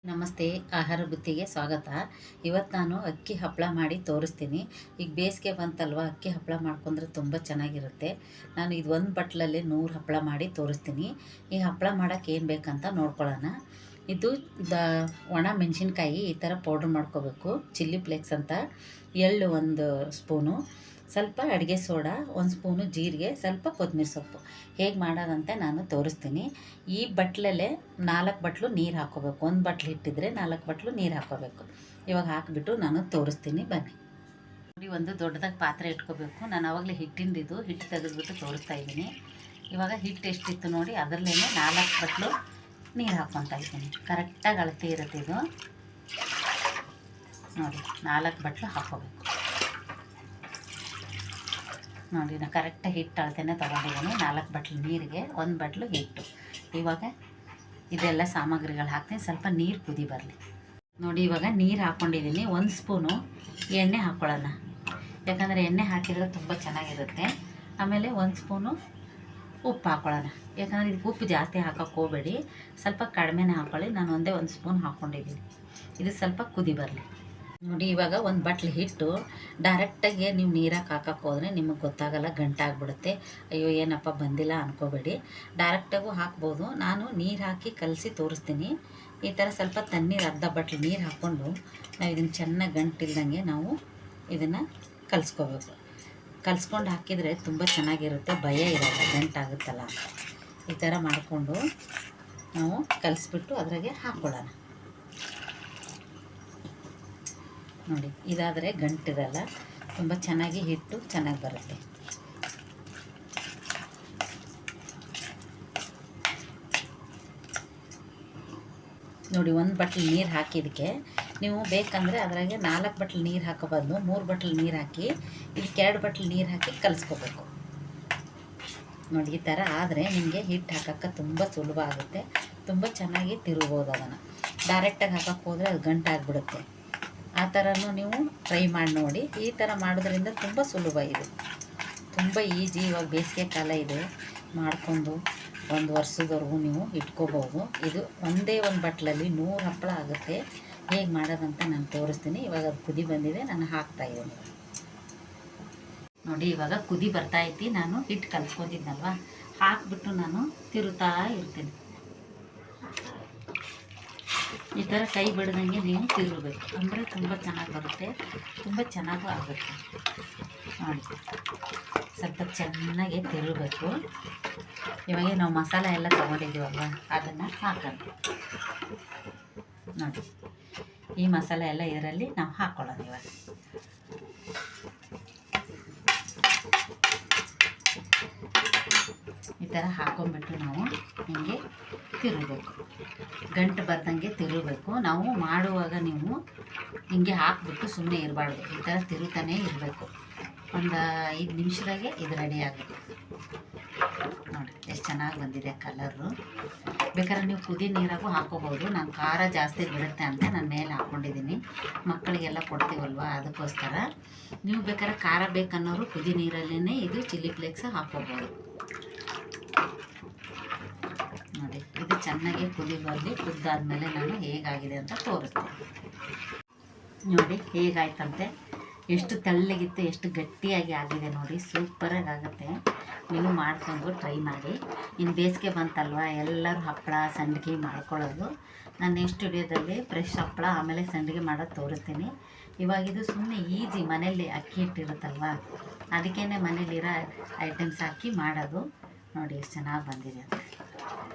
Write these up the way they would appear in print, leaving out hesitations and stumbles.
ನಮಸ್ತೆ, ಆಹಾರ ಬುತ್ತಿಗೆ ಸ್ವಾಗತ. ಇವತ್ತು ನಾನು ಅಕ್ಕಿ ಹಪ್ಪಳ ಮಾಡಿ ತೋರಿಸ್ತೀನಿ. ಈಗ ಬೇಸಿಗೆ ಬಂತಲ್ವ, ಅಕ್ಕಿ ಹಪ್ಪಳ ಮಾಡ್ಕೊಂಡ್ರೆ ತುಂಬ ಚೆನ್ನಾಗಿರುತ್ತೆ. ನಾನು ಇದು ಒಂದು ಬಟ್ಲಲ್ಲಿ 100 ಹಪ್ಪಳ ಮಾಡಿ ತೋರಿಸ್ತೀನಿ. ಈ ಹಪ್ಪಳ ಮಾಡೋಕ್ಕೆ ಏನು ಬೇಕಂತ ನೋಡ್ಕೊಳ್ಳೋಣ. ಇದು ಒಣ ಮೆಣಸಿನ್ಕಾಯಿ ಈ ಥರ ಪೌಡ್ರ್ ಮಾಡ್ಕೋಬೇಕು, ಚಿಲ್ಲಿ ಫ್ಲೇಕ್ಸ್ ಅಂತ. ಎಳ್ಳು 1 ಸ್ಪೂನು, ಸ್ವಲ್ಪ ಅಡುಗೆ ಸೋಡಾ, 1 ಸ್ಪೂನು ಜೀರಿಗೆ, ಸ್ವಲ್ಪ ಕೊತ್ತಂಬರಿ ಸೊಪ್ಪು. ಹೇಗೆ ಮಾಡೋದಂತೆ ನಾನು ತೋರಿಸ್ತೀನಿ. ಈ ಬಟ್ಲಲ್ಲೇ 4 ಬಟ್ಲು ನೀರು ಹಾಕ್ಕೋಬೇಕು. 1 ಬಟ್ಲು ಹಿಟ್ಟಿದ್ರೆ 4 ಬಟ್ಲು ನೀರು ಹಾಕ್ಕೋಬೇಕು. ಇವಾಗ ಹಾಕಿಬಿಟ್ಟು ನಾನು ತೋರಿಸ್ತೀನಿ, ಬನ್ನಿ. ನೋಡಿ, ಒಂದು ದೊಡ್ಡದಾಗಿ ಪಾತ್ರೆ ಇಟ್ಕೋಬೇಕು. ನಾನು ಆವಾಗಲೇ ಹಿಟ್ಟು ತೆಗೆದುಬಿಟ್ಟು ತೋರಿಸ್ತಾ ಇದ್ದೀನಿ. ಇವಾಗ ಹಿಟ್ಟು ಎಷ್ಟಿತ್ತು ನೋಡಿ, ಅದರಲ್ಲೇ 4 ಬಟ್ಲು ನೀರು ಹಾಕ್ಕೊತಾ ಇದ್ದೀನಿ. ಕರೆಕ್ಟಾಗಿ ಅಳತೆ ಇರುತ್ತೆ ಇದು. ನೋಡಿ, 4 ಬಟ್ಲು ಹಾಕ್ಕೋಬೇಕು. ನೋಡಿ, ನಾನು ಕರೆಕ್ಟಾಗಿ ಹಿಟ್ಟು ಅಳತೆನೇ ತೊಗೊಂಡಿದ್ದೀನಿ. 4 ಬಟ್ಲು ನೀರಿಗೆ 1 ಬಟ್ಲು ಹಿಟ್ಟು. ಇವಾಗ ಇದೆಲ್ಲ ಸಾಮಗ್ರಿಗಳು ಹಾಕ್ತೀನಿ, ಸ್ವಲ್ಪ ನೀರು ಕುದಿ ಬರಲಿ. ನೋಡಿ, ಇವಾಗ ನೀರು ಹಾಕ್ಕೊಂಡಿದ್ದೀನಿ. 1 ಸ್ಪೂನು ಎಣ್ಣೆ ಹಾಕ್ಕೊಳ್ಳೋಣ, ಯಾಕಂದರೆ ಎಣ್ಣೆ ಹಾಕಿದರೆ ತುಂಬ ಚೆನ್ನಾಗಿರುತ್ತೆ. ಆಮೇಲೆ 1 ಸ್ಪೂನು ಉಪ್ಪು ಹಾಕ್ಕೊಳ್ಳೋಣ, ಯಾಕಂದರೆ ಇದಕ್ಕೆ ಉಪ್ಪು ಜಾಸ್ತಿ ಹಾಕೋಕ್ಕೆ ಹೋಗಬೇಡಿ, ಸ್ವಲ್ಪ ಕಡಿಮೆನೇ ಹಾಕ್ಕೊಳ್ಳಿ. ನಾನು 1 ಸ್ಪೂನ್ ಹಾಕ್ಕೊಂಡಿದ್ದೀನಿ. ಇದು ಸ್ವಲ್ಪ ಕುದಿ ಬರಲಿ. ನೋಡಿ, ಇವಾಗ 1 ಬಟ್ಲು ಹಿಟ್ಟು ಡೈರೆಕ್ಟಾಗಿ ನೀವು ನೀರಾಗಿ ಹಾಕಕ್ಕೆ ಹೋದರೆ ನಿಮಗೆ ಗೊತ್ತಾಗಲ್ಲ, ಗಂಟಾಗ್ಬಿಡುತ್ತೆ. ಅಯ್ಯೋ ಏನಪ್ಪ ಬಂದಿಲ್ಲ ಅಂದ್ಕೋಬೇಡಿ, ಡೈರೆಕ್ಟಾಗೂ ಹಾಕ್ಬೋದು. ನಾನು ನೀರು ಹಾಕಿ ಕಲಸಿ ತೋರಿಸ್ತೀನಿ. ಈ ಥರ ಸ್ವಲ್ಪ ತಣ್ಣೀರು, ಅರ್ಧ ಬಟ್ಲು ನೀರು ಹಾಕ್ಕೊಂಡು ನಾವು ಇದನ್ನು ಚೆನ್ನಾಗಿ ಗಂಟಿಲ್ದಂಗೆ ನಾವು ಇದನ್ನು ಕಲಿಸ್ಕೋಬೇಕು. ಕಲಿಸ್ಕೊಂಡು ಹಾಕಿದರೆ ತುಂಬ ಚೆನ್ನಾಗಿರುತ್ತೆ, ಭಯ ಇರೋಲ್ಲ, ಗಂಟಾಗುತ್ತಲ್ಲ. ಈ ಥರ ಮಾಡಿಕೊಂಡು ನಾವು ಕಲಿಸ್ಬಿಟ್ಟು ಅದ್ರಾಗೆ ಹಾಕ್ಕೊಳ್ಳೋಣ. ನೋಡಿ, ಇದಾದರೆ ಗಂಟಿರಲ್ಲ, ತುಂಬ ಚೆನ್ನಾಗಿ ಹಿಟ್ಟು ಚೆನ್ನಾಗಿ ಬರುತ್ತೆ. ನೋಡಿ, 1 ಬಟ್ಲು ನೀರು ಹಾಕಿದ್ದಕ್ಕೆ ನೀವು ಬೇಕಂದರೆ ಅದ್ರಾಗೆ 4 ಬಟ್ಲು ನೀರು ಹಾಕೋ ಬದಲು 3 ಬಟ್ಲು ನೀರು ಹಾಕಿ ಇದಕ್ಕೆ 2 ಬಟ್ಲು ನೀರು ಹಾಕಿ ಕಲಿಸ್ಕೋಬೇಕು. ನೋಡಿ, ಈ ಥರ ಆದರೆ ನಿಮಗೆ ಹಿಟ್ಟು ಹಾಕೋಕ್ಕೆ ತುಂಬ ಸುಲಭ ಆಗುತ್ತೆ, ತುಂಬ ಚೆನ್ನಾಗಿ ತಿರುಗ್ಬೋದು. ಅದನ್ನು ಡೈರೆಕ್ಟಾಗಿ ಹಾಕೋಕ್ಕೆ ಹೋದರೆ ಅದು ಗಂಟಾಗಿಬಿಡುತ್ತೆ. ಆ ಥರನೂ ನೀವು ಟ್ರೈ ಮಾಡಿ ನೋಡಿ. ಈ ಥರ ಮಾಡೋದ್ರಿಂದ ತುಂಬ ಸುಲಭ ಇದೆ, ತುಂಬ ಈಜಿ. ಇವಾಗ ಬೇಸಿಗೆ ಕಾಲ ಇದೆ, ಮಾಡಿಕೊಂಡು 1 ವರ್ಷದವರೆಗೂ ನೀವು ಇಟ್ಕೋಬೋದು. ಇದು ಒಂದೇ 1 ಬಟ್ಲಲ್ಲಿ 100 ಹಪ್ಪಳ ಆಗುತ್ತೆ. ಹೇಗೆ ಮಾಡೋದಂತ ನಾನು ತೋರಿಸ್ತೀನಿ. ಇವಾಗ ಅದು ಕುದಿ ಬಂದಿದೆ, ನಾನು ಹಾಕ್ತಾಯಿದ್ದೀನಿ. ನೋಡಿ, ಇವಾಗ ಕುದಿ ಬರ್ತಾಯಿತ್ತು. ನಾನು ಹಿಟ್ಟು ಕಲಿಸ್ಕೊಂಡಿದ್ನಲ್ವ, ಹಾಕಿಬಿಟ್ಟು ನಾನು ತಿರುತ್ತಾ ಇರ್ತೀನಿ. ಈ ಥರ ಕೈ ಬಿಡ್ದಂಗೆ ನೀವು ತಿರುಗಬೇಕು, ಅಂದರೆ ತುಂಬ ಚೆನ್ನಾಗಿ ಬರುತ್ತೆ, ತುಂಬ ಚೆನ್ನಾಗೂ ಆಗುತ್ತೆ. ನೋಡಿ, ಸ್ವಲ್ಪ ಚೆನ್ನಾಗಿ ತಿರುಗಬೇಕು. ಇವಾಗ ನಾವು ಮಸಾಲೆ ಎಲ್ಲ ತೊಗೊಂಡಿದ್ದೀವಲ್ವ, ಅದನ್ನು ಹಾಕೋಣ. ನೋಡಿ, ಈ ಮಸಾಲೆ ಎಲ್ಲ ಇದರಲ್ಲಿ ನಾವು ಹಾಕ್ಕೊಳ್ಳೋಣ. ಇವಾಗ ಈ ಥರ ಹಾಕ್ಕೊಂಬಿಟ್ಟು ನಾವು ಹಿಂಗೆ ತಿರುಗಬೇಕು, ಗಂಟು ಬರ್ದಂಗೆ ತಿರುಗಬೇಕು. ನಾವು ಮಾಡುವಾಗ ನೀವು ಹಿಂಗೆ ಹಾಕ್ಬಿಟ್ಟು ಸುಮ್ಮನೆ ಇರಬಾರ್ದು, ಈ ಥರ ತಿರುತಾನೇ ಇರಬೇಕು. ಒಂದು 5 ನಿಮಿಷದಾಗೆ ಇದು ರೆಡಿ ಆಗುತ್ತೆ. ನೋಡಿ, ಎಷ್ಟು ಚೆನ್ನಾಗಿ ಬಂದಿದೆ ಕಲರು. ಬೇಕಾದ್ರೆ ನೀವು ಕುದಿ ನೀರಾಗೂ ಹಾಕೋಬೋದು. ನಾನು ಖಾರ ಜಾಸ್ತಿ ಬಿಡುತ್ತೆ ಅಂತ ನಾನು ಮೇಲೆ ಹಾಕ್ಕೊಂಡಿದ್ದೀನಿ, ಮಕ್ಕಳಿಗೆಲ್ಲ ಕೊಡ್ತೀವಲ್ವ, ಅದಕ್ಕೋಸ್ಕರ. ನೀವು ಬೇಕಾದ್ರೆ ಖಾರ ಬೇಕನ್ನೋರು ಕುದಿ ನೀರಲ್ಲೇ ಇದು ಚಿಲ್ಲಿ ಫ್ಲೇಕ್ಸ್ ಹಾಕ್ಕೋಬೋದು. ನೋಡಿ, ಇದು ಚೆನ್ನಾಗಿ ಕುದಿ ಬರಲಿ. ಕುದ್ದಾದ್ಮೇಲೆ ನಾನು ಹೇಗಾಗಿದೆ ಅಂತ ತೋರಿಸ್ತೀನಿ. ನೋಡಿ, ಹೇಗಾಯ್ತಂತೆ, ಎಷ್ಟು ತೆಳ್ಳಗಿತ್ತು, ಎಷ್ಟು ಗಟ್ಟಿಯಾಗಿ ಆಗಿದೆ ನೋಡಿ. ಸೂಪರಾಗಿ ಆಗುತ್ತೆ. ನೀವು ಮಾಡ್ಕೊಂಡು ಟ್ರೈ ಮಾಡಿ. ಇನ್ನು ಬೇಸಿಗೆ ಬಂತಲ್ವ, ಎಲ್ಲರೂ ಹಪ್ಪಳ ಸಂಡಿಗೆ ಮಾಡ್ಕೊಳ್ಳೋದು. ನಾನು ನೆಕ್ಸ್ಟ್ ವಿಡಿಯೋದಲ್ಲಿ ಫ್ರೆಶ್ ಹಪ್ಪಳ ಆಮೇಲೆ ಸಂಡಿಗೆ ಮಾಡೋದು ತೋರಿಸ್ತೀನಿ. ಇವಾಗಿದು ಸುಮ್ಮನೆ ಈಜಿ, ಮನೇಲಿ ಅಕ್ಕಿ ಹಿಟ್ಟಿರುತ್ತಲ್ವ, ಅದಕ್ಕೇ ಮನೇಲಿರೋ ಐಟಮ್ಸ್ ಹಾಕಿ ಮಾಡೋದು. ನೋಡಿ, ಎಷ್ಟು ಚೆನ್ನಾಗಿ ಬಂದಿದೆ ಅಂತ,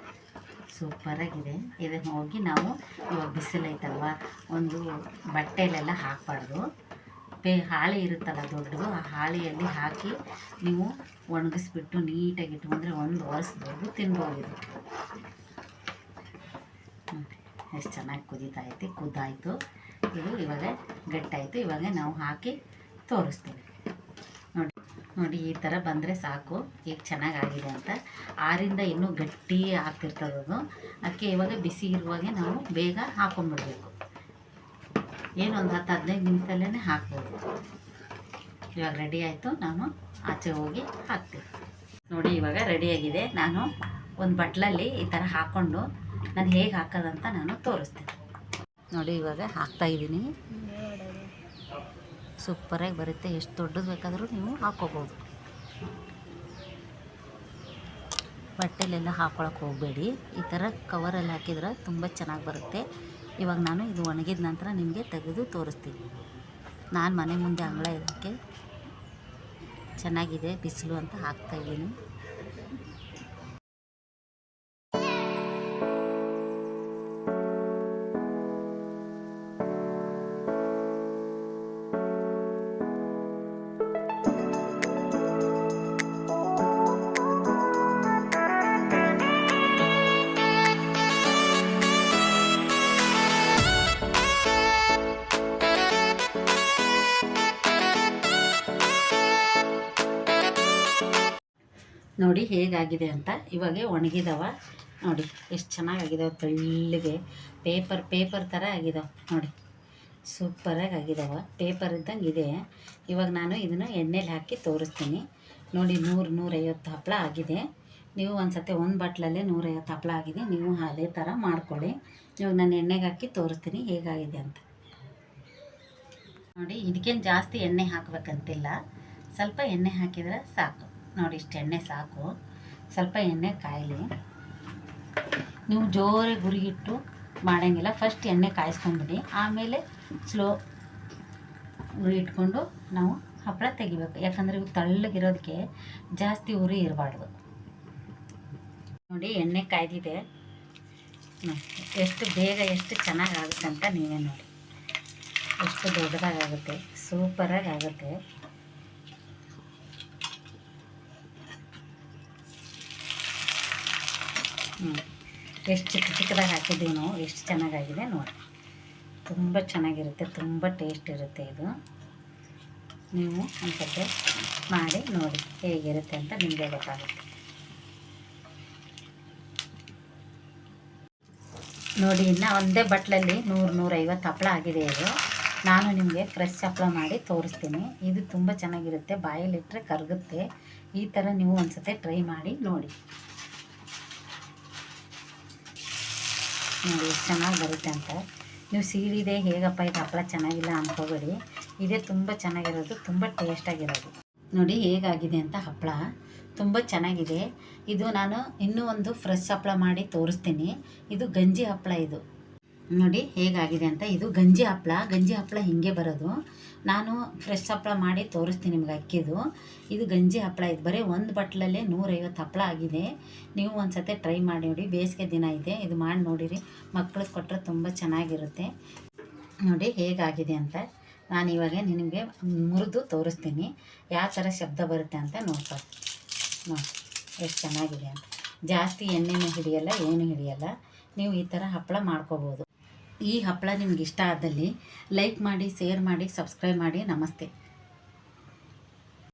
ಸೂಪರಾಗಿದೆ. ಇದನ್ನು ಹೋಗಿ ನಾವು ಇವಾಗ ಬಿಸಿಲೈತಲ್ವ, ಒಂದು ಬಟ್ಟೆಯಲ್ಲೆಲ್ಲ ಹಾಕಬಾರ್ದು. ಹಾಳೆ ಇರುತ್ತಲ್ಲ ದೊಡ್ಡದು, ಆ ಹಾಳೆಯಲ್ಲಿ ಹಾಕಿ ನೀವು ಒಣಗಿಸ್ಬಿಟ್ಟು ನೀಟಾಗಿ ಇಟ್ಕೊಂಡ್ರೆ 1 ವರ್ಷದವರೆಗೂ ತಿನ್ಬೋದು. ಇದು ಎಷ್ಟು ಚೆನ್ನಾಗಿ ಕುದೀತಾಯಿತು, ಕುದ್ದಾಯಿತು. ಇದು ಇವಾಗ ಗಟ್ಟಾಯಿತು. ಇವಾಗ ನಾವು ಹಾಕಿ ತೋರಿಸ್ತೀವಿ. ನೋಡಿ, ಈ ಥರ ಬಂದರೆ ಸಾಕು. ಈಗ ಚೆನ್ನಾಗಾಗಿದೆ ಅಂತ. ಆರಿಂದ ಇನ್ನೂ ಗಟ್ಟಿ ಆಗ್ತಿರ್ತದದು. ಅದಕ್ಕೆ ಇವಾಗ ಬಿಸಿ ಇರುವಾಗೆ ನಾವು ಬೇಗ ಹಾಕೊಂಡ್ಬಿಡ್ಬೇಕು. ಏನೊಂದು 10-15 ನಿಮಿಷದಲ್ಲೇ ಹಾಕ್ಬೋದು. ಇವಾಗ ರೆಡಿ ಆಯಿತು, ನಾನು ಆಚೆ ಹೋಗಿ ಹಾಕ್ತೀನಿ. ನೋಡಿ, ಇವಾಗ ರೆಡಿಯಾಗಿದೆ. ನಾನು 1 ಬಟ್ಲಲ್ಲಿ ಈ ಥರ ಹಾಕ್ಕೊಂಡು ನಾನು ಹೇಗೆ ಹಾಕೋದಂತ ನಾನು ತೋರಿಸ್ತೀನಿ. ನೋಡಿ ಇವಾಗ ಹಾಕ್ತಾಯಿದ್ದೀನಿ. ಸೂಪರಾಗಿ ಬರುತ್ತೆ. ಎಷ್ಟು ದೊಡ್ಡದು ಬೇಕಾದರೂ ನೀವು ಹಾಕ್ಕೋಬೋದು. ಬಟ್ಟೆಲೆಲ್ಲ ಹಾಕ್ಕೊಳಕ್ಕೆ ಹೋಗಬೇಡಿ. ಈ ಥರ ಕವರಲ್ಲಿ ಹಾಕಿದ್ರೆ ತುಂಬ ಚೆನ್ನಾಗಿ ಬರುತ್ತೆ. ಇವಾಗ ನಾನು ಇದು ಒಣಗಿದ ನಂತರ ನಿಮಗೆ ತೆಗೆದು ತೋರಿಸ್ತೀನಿ. ನಾನು ಮನೆ ಮುಂದೆ ಅಂಗಳ ಇದಕ್ಕೆ ಚೆನ್ನಾಗಿದೆ ಬಿಸಿಲು ಅಂತ ಹಾಕ್ತಾಯಿದ್ದೀನಿ. ನೋಡಿ ಹೇಗಾಗಿದೆ ಅಂತ. ಇವಾಗ ಒಣಗಿದವ ನೋಡಿ ಎಷ್ಟು ಚೆನ್ನಾಗಾಗಿದಾವೆ. ತೆಳ್ಳಗೆ ಪೇಪರ್ ಥರ ಆಗಿದಾವೆ ನೋಡಿ. ಸೂಪರಾಗಿ ಆಗಿದಾವೆ. ಪೇಪರ್ ಇದ್ದಂಗೆ ಇದೆ. ಇವಾಗ ನಾನು ಇದನ್ನು ಎಣ್ಣೆಲಿ ಹಾಕಿ ತೋರಿಸ್ತೀನಿ. ನೋಡಿ 100-150 ಹಪ್ಪಳ ಆಗಿದೆ. ನೀವು ಒಂದು ಸತಿ ಒಂದು ಬಾಟ್ಲಲ್ಲೇ 150 ಹಪ್ಪಳ ಆಗಿದೆ. ನೀವು ಅದೇ ಥರ ಮಾಡ್ಕೊಳ್ಳಿ. ಇವಾಗ ನಾನು ಎಣ್ಣೆಗೆ ಹಾಕಿ ತೋರಿಸ್ತೀನಿ ಹೇಗಾಗಿದೆ ಅಂತ. ನೋಡಿ ಇದಕ್ಕೇನು ಜಾಸ್ತಿ ಎಣ್ಣೆ ಹಾಕಬೇಕಂತಿಲ್ಲ. ಸ್ವಲ್ಪ ಎಣ್ಣೆ ಹಾಕಿದರೆ ಸಾಕು. ನೋಡಿ ಇಷ್ಟು ಎಣ್ಣೆ ಸಾಕು. ಸ್ವಲ್ಪ ಎಣ್ಣೆ ಕಾಯಲಿ. ನೀವು ಜೋರಾಗಿ ಗುರಿಗಿಟ್ಟು ಮಾಡೋಂಗಿಲ್ಲ. ಫಸ್ಟ್ ಎಣ್ಣೆ ಕಾಯಿಸ್ಕೊಂಬಿಡಿ, ಆಮೇಲೆ ಸ್ಲೋ ಉರಿ ಇಟ್ಕೊಂಡು ನಾವು ಹಪ್ಪಳ ತೆಗಿಬೇಕು. ಯಾಕಂದರೆ ಇವು ತಳ್ಳಗಿರೋದಕ್ಕೆ ಜಾಸ್ತಿ ಉರಿ ಇರಬಾರ್ದು. ನೋಡಿ ಎಣ್ಣೆ ಕಾಯ್ದಿದೆ. ಎಷ್ಟು ಬೇಗ ಎಷ್ಟು ಚೆನ್ನಾಗಿ ಆಗುತ್ತೆ ಅಂತ ನೀವೇ ನೋಡಿ. ಎಷ್ಟು ದೊಡ್ಡದಾಗುತ್ತೆ, ಸೂಪರಾಗಿ ಆಗುತ್ತೆ. ಎಷ್ಟು ಚಿಕ್ಕದಾಗಿ ಹಾಕಿದ್ದೀವಿ ನಾವು. ಎಷ್ಟು ಚೆನ್ನಾಗಾಗಿದೆ ನೋಡಿ. ತುಂಬ ಚೆನ್ನಾಗಿರುತ್ತೆ, ತುಂಬ ಟೇಸ್ಟ್ ಇರುತ್ತೆ ಇದು. ನೀವು ಒಂದು ಸ್ವಲ್ಪ ಮಾಡಿ ನೋಡಿ ಹೇಗಿರುತ್ತೆ ಅಂತ ನಿಮಗೆ ಗೊತ್ತಾಗುತ್ತೆ. ನೋಡಿ ಇನ್ನು ಒಂದೇ ಬಟ್ಲಲ್ಲಿ 100-150 ಹಪ್ಪಳ ಆಗಿದೆ ಇದು. ನಾನು ನಿಮಗೆ ಫ್ರೆಶ್ ಹಪ್ಪಳ ಮಾಡಿ ತೋರಿಸ್ತೀನಿ. ಇದು ತುಂಬ ಚೆನ್ನಾಗಿರುತ್ತೆ. ಬಾಯಲ್ಲಿಟ್ಟರೆ ಕರಗುತ್ತೆ. ಈ ಥರ ನೀವು ಒಂದು ಸತಿ ಟ್ರೈ ಮಾಡಿ ನೋಡಿ. ನೋಡಿ ಎಷ್ಟು ಚೆನ್ನಾಗಿ ಬರುತ್ತೆ ಅಂತ. ನೀವು ಸೀಳಿದೆ ಹೇಗಪ್ಪ ಇದು ಹಪ್ಪಳ ಚೆನ್ನಾಗಿಲ್ಲ ಅಂದ್ಕೋಬೇಡಿ. ಇದೇ ತುಂಬ ಚೆನ್ನಾಗಿರೋದು, ತುಂಬ ಟೇಸ್ಟಾಗಿರೋದು. ನೋಡಿ ಹೇಗಾಗಿದೆ ಅಂತ ಹಪ್ಪಳ. ತುಂಬ ಚೆನ್ನಾಗಿದೆ. ಇದು ನಾನು ಇನ್ನೂ ಒಂದು ಫ್ರೆಶ್ ಹಪ್ಪಳ ಮಾಡಿ ತೋರಿಸ್ತೀನಿ. ಇದು ಗಂಜಿ ಹಪ್ಪಳ. ಇದು ನೋಡಿ ಹೇಗಾಗಿದೆ ಅಂತ. ಇದು ಗಂಜಿ ಹಪ್ಪಳ ಹೀಗೆ ಬರೋದು. ನಾನು ಫ್ರೆಶ್ ಹಪ್ಪಳ ಮಾಡಿ ತೋರಿಸ್ತೀನಿ ನಿಮ್ಗೆ ಅಕ್ಕಿದು. ಇದು ಗಂಜಿ ಹಪ್ಪಳ. ಇದು ಬರೀ ಒಂದು ಬಟ್ಲಲ್ಲೇ 150 ಹಪ್ಪಳ ಆಗಿದೆ. ನೀವು ಒಂದು ಸತಿ ಟ್ರೈ ಮಾಡಿ ನೋಡಿ. ಬೇಸಿಗೆ ದಿನ ಇದೆ, ಇದು ಮಾಡಿ ನೋಡಿರಿ. ಮಕ್ಳಿಗೆ ಕೊಟ್ಟರೆ ತುಂಬ ಚೆನ್ನಾಗಿರುತ್ತೆ. ನೋಡಿ ಹೇಗಾಗಿದೆ ಅಂತ. ನಾನು ಇವಾಗ ನಿಮಗೆ ಮುರಿದು ತೋರಿಸ್ತೀನಿ ಯಾವ ಥರ ಶಬ್ದ ಬರುತ್ತೆ ಅಂತ ನೋಡ್ಕೊಳ್ಳಿ. ನೋಡಿ ಎಷ್ಟು ಚೆನ್ನಾಗಿದೆ ಅಂತ. ಜಾಸ್ತಿ ಎಣ್ಣೆನೂ ಹಿಡಿಯಲ್ಲ, ಏನು ಹಿಡಿಯಲ್ಲ. ನೀವು ಈ ಥರ ಹಪ್ಪಳ ಮಾಡ್ಕೋಬೋದು. ಈ ಹಪ್ಪಳ ನಿಮ್ಗೆ ಇಷ್ಟ ಆದಲ್ಲಿ ಲೈಕ್ ಮಾಡಿ, ಶೇರ್ ಮಾಡಿ, ಸಬ್ಸ್ಕ್ರೈಬ್ ಮಾಡಿ. ನಮಸ್ತೆ.